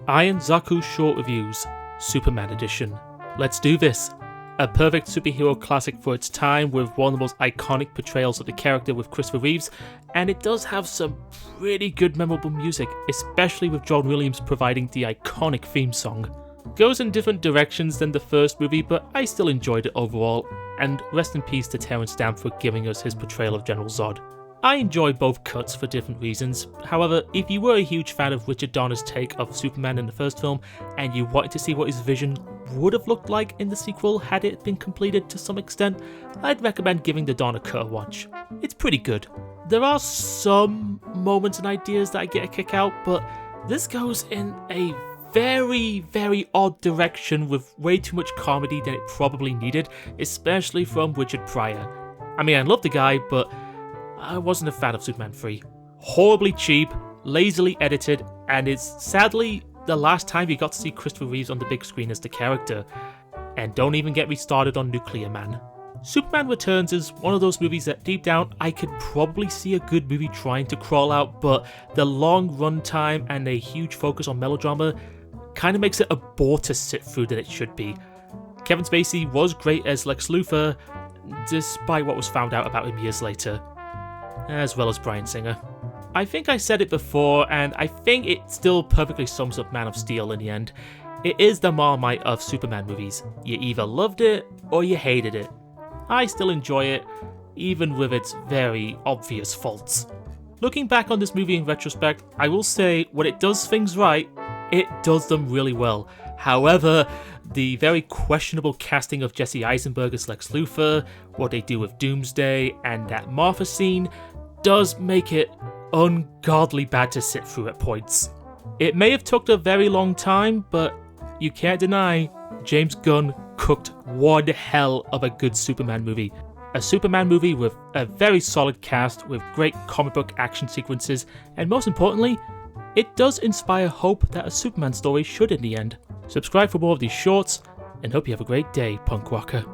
Ironzaku Short Reviews, Superman Edition. Let's do this! A perfect superhero classic for its time, with one of the most iconic portrayals of the character with Christopher Reeves, and it does have some pretty good memorable music, especially with John Williams providing the iconic theme song. Goes in different directions than the first movie, but I still enjoyed it overall, and rest in peace to Terrence Stamp for giving us his portrayal of General Zod. I enjoy both cuts for different reasons. However, if you were a huge fan of Richard Donner's take of Superman in the first film, and you wanted to see what his vision would have looked like in the sequel had it been completed to some extent, I'd recommend giving the Donner cut a watch. It's pretty good. There are some moments and ideas that I get a kick out, but this goes in a very odd direction with way too much comedy than it probably needed, especially from Richard Pryor. I mean, I love the guy, but I wasn't a fan of Superman 3. Horribly cheap, lazily edited, and it's sadly the last time you got to see Christopher Reeves on the big screen as the character. And don't even get me started on Nuclear Man. Superman Returns is one of those movies that deep down I could probably see a good movie trying to crawl out, but the long runtime and a huge focus on melodrama kind of makes it a bore to sit through that it should be. Kevin Spacey was great as Lex Luthor, despite what was found out about him years later, as well as Bryan Singer. I think I said it before, and I think it still perfectly sums up Man of Steel in the end. It is the Marmite of Superman movies. You either loved it, or you hated it. I still enjoy it, even with its very obvious faults. Looking back on this movie in retrospect, I will say when it does things right, it does them really well. However, the very questionable casting of Jesse Eisenberg as Lex Luthor, what they do with Doomsday, and that Martha scene does make it ungodly bad to sit through at points. It may have took a very long time, but you can't deny James Gunn cooked one hell of a good Superman movie. A Superman movie with a very solid cast, with great comic book action sequences, and most importantly, it does inspire hope that a Superman story should in the end. Subscribe for more of these shorts, and hope you have a great day, punk rocker.